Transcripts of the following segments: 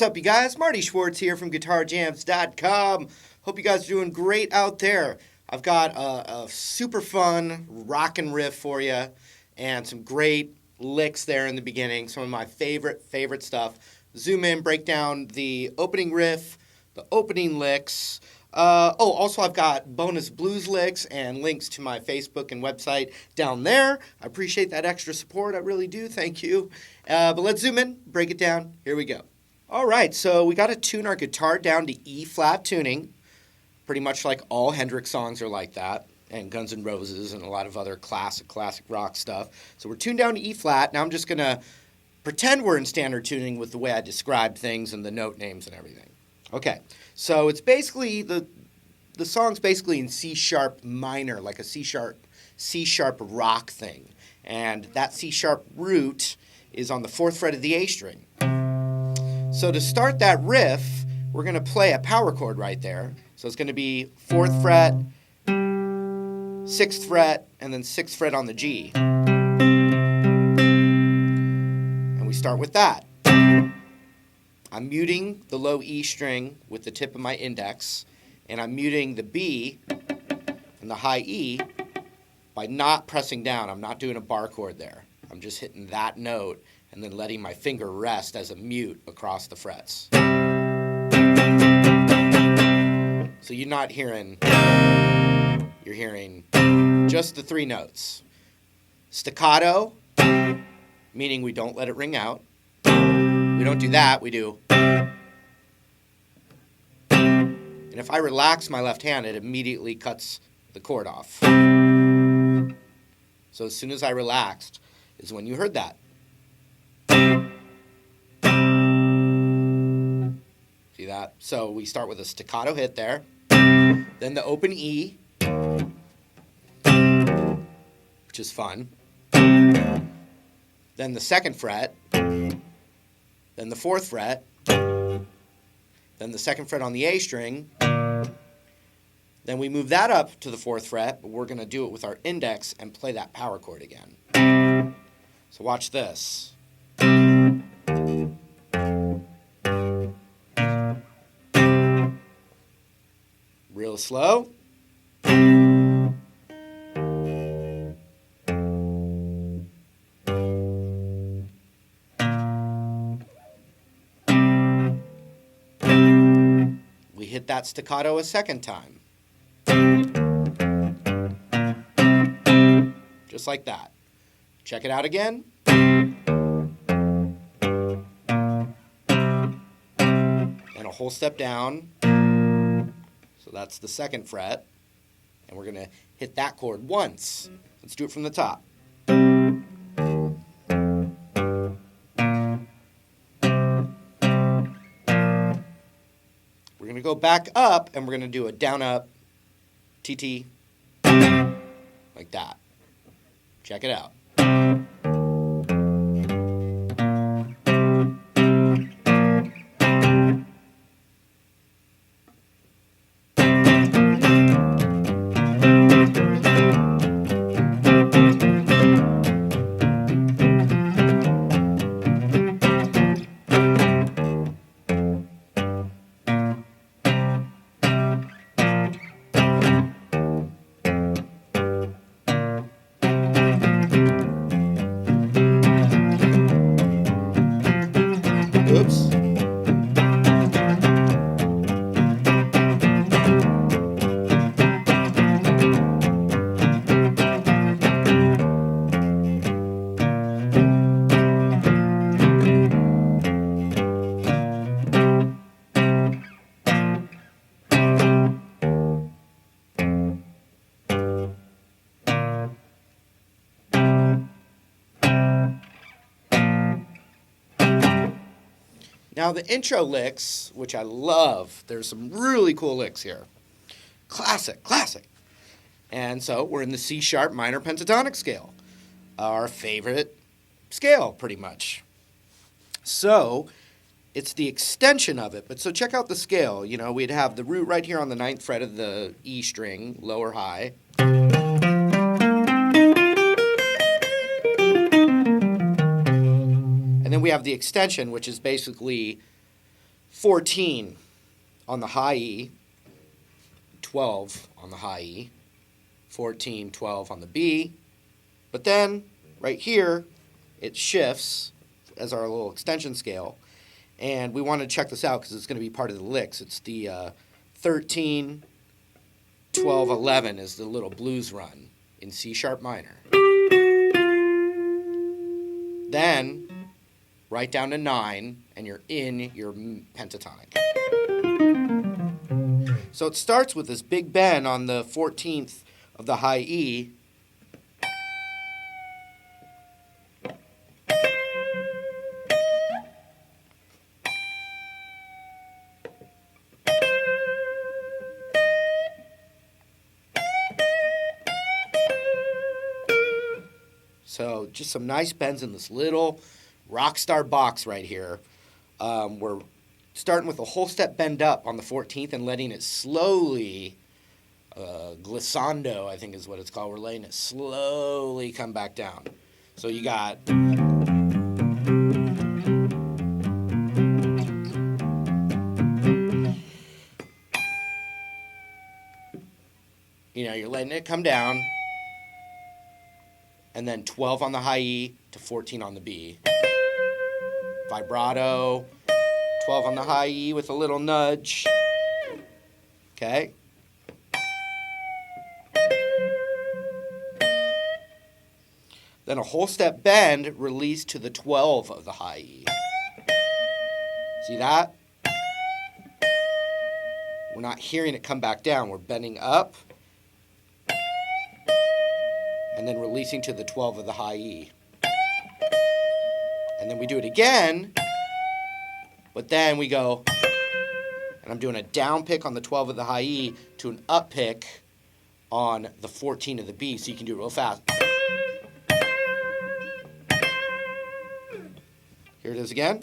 up, you guys? Marty Schwartz here from GuitarJams.com. Hope you guys are doing great out there. I've got a super fun rockin' riff for you and some great licks there in the beginning, some of my favorite stuff. Zoom in, break down the opening riff, the opening licks. Also I've got bonus blues licks and links to my Facebook and website down there. I appreciate that extra support. I really do. Thank you. But let's zoom in, break it down. Here we go. All right, so we got to tune our guitar down to E-flat tuning. Pretty much like all Hendrix songs are like that, and Guns N' Roses and a lot of other classic rock stuff. So we're tuned down to E-flat. Now I'm just going to pretend we're in standard tuning with the way I described things and the note names and everything. Okay, so it's basically, the song's basically in C-sharp minor, like a C-sharp rock thing. And that C-sharp root is on the 4th fret of the A string. So to start that riff, we're going to play a power chord right there. So it's going to be 4th fret, 6th fret, and then 6th fret on the G. And we start with that. I'm muting the low E string with the tip of my index, and I'm muting the B and the high E by not pressing down. I'm not doing a bar chord there. I'm just hitting that note and then letting my finger rest as a mute across the frets. So you're not hearing, you're hearing just the 3 notes. Staccato, meaning we don't let it ring out. We don't do that, we do. And if I relax my left hand, it immediately cuts the chord off. So as soon as I relaxed is when you heard that. See that? So we start with a staccato hit there, then the open E, which is fun, then the 2nd fret, then the 4th fret, then the 2nd fret on the A string, then we move that up to the 4th fret, but we're going to do it with our index and play that power chord again. So watch this. Real slow. We hit that staccato a 2nd time. Just like that. Check it out again. And a whole step down. So that's the 2nd fret. And we're going to hit that chord once. Let's do it from the top. We're going to go back up and we're going to do a down up TT like that. Check it out. Oops. Now the intro licks, which I love, there's some really cool licks here. Classic. And so we're in the C-sharp minor pentatonic scale. Our favorite scale, pretty much. So it's the extension of it. But so check out the scale. You know, we'd have the root right here on the 9th fret of the E string, low or high. And then we have the extension, which is basically 14 on the high E, 12 on the high E, 14, 12 on the B, but then right here it shifts as our little extension scale, and we want to check this out because it's going to be part of the licks. It's the 13, 12, 11 is the little blues run in C sharp minor. Then right down to 9, and you're in your pentatonic. So it starts with this big bend on the 14th of the high E. So just some nice bends in this little rock star box right here. We're starting with a whole step bend up on the 14th and letting it slowly, glissando I think is what it's called. We're letting it slowly come back down. So you got... you're letting it come down, and then 12 on the high E to 14 on the B. Vibrato, 12 on the high E with a little nudge. Okay? Then a whole step bend, release to the 12 of the high E. See that? We're not hearing it come back down. We're bending up and then releasing to the 12 of the high E. And then we do it again, but then we go, and I'm doing a down pick on the 12 of the high E to an up pick on the 14 of the B, so you can do it real fast. Here it is again.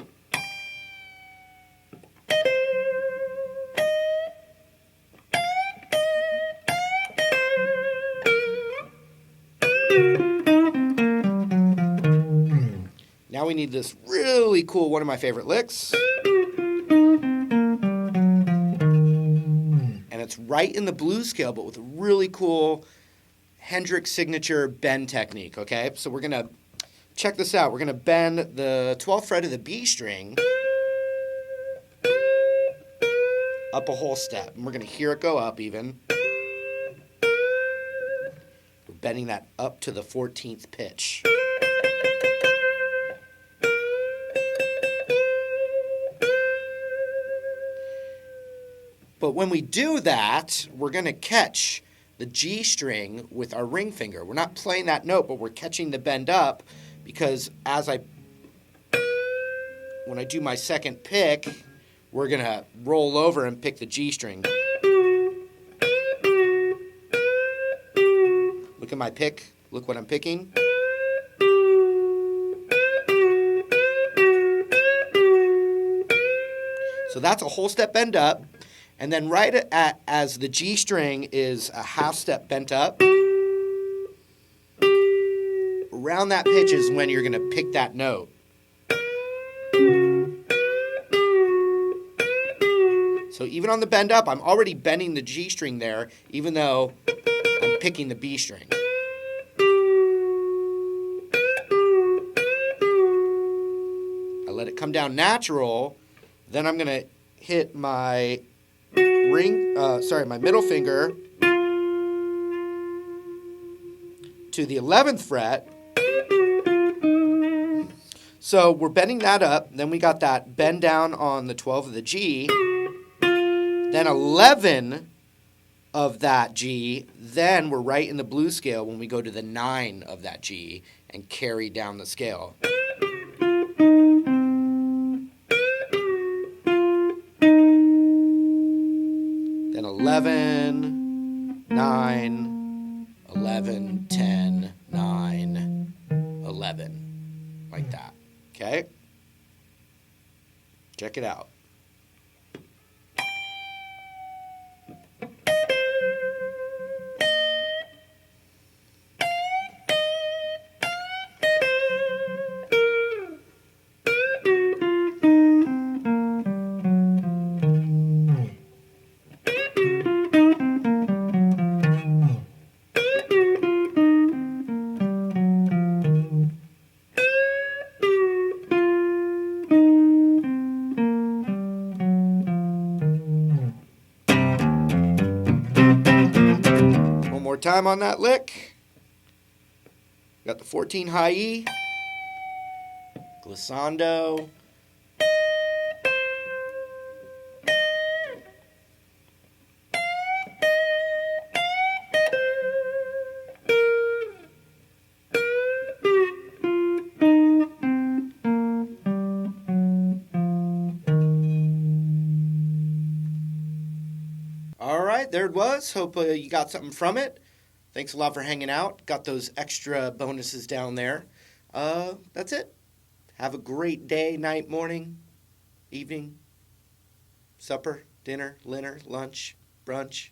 Now we need this really cool, one of my favorite licks. And it's right in the blues scale, but with a really cool Hendrix signature bend technique, okay? So we're going to check this out. We're going to bend the 12th fret of the B string up a whole step. And we're going to hear it go up even. We're bending that up to the 14th pitch. But when we do that, we're going to catch the G string with our ring finger. We're not playing that note, but we're catching the bend up because when I do my second pick, we're going to roll over and pick the G string. Look at my pick. Look what I'm picking. So that's a whole step bend up. And then right as the G string is a half step bent up, around that pitch is when you're going to pick that note. So even on the bend up, I'm already bending the G string there, even though I'm picking the B string. I let it come down natural, then I'm going to hit my my middle finger to the 11th fret. So we're bending that up. Then we got that bend down on the 12 of the G. Then 11 of that G. Then we're right in the blues scale when we go to the 9 of that G and carry down the scale. Then 11, 9, 11, 10, 9, 11. Like that. Okay? Check it out. time on that lick. Got the 14 high E, glissando, All right, there it was. Hope you got something from it. Thanks a lot for hanging out. Got those extra bonuses down there. That's it. Have a great day, night, morning, evening, supper, dinner, lunch, brunch.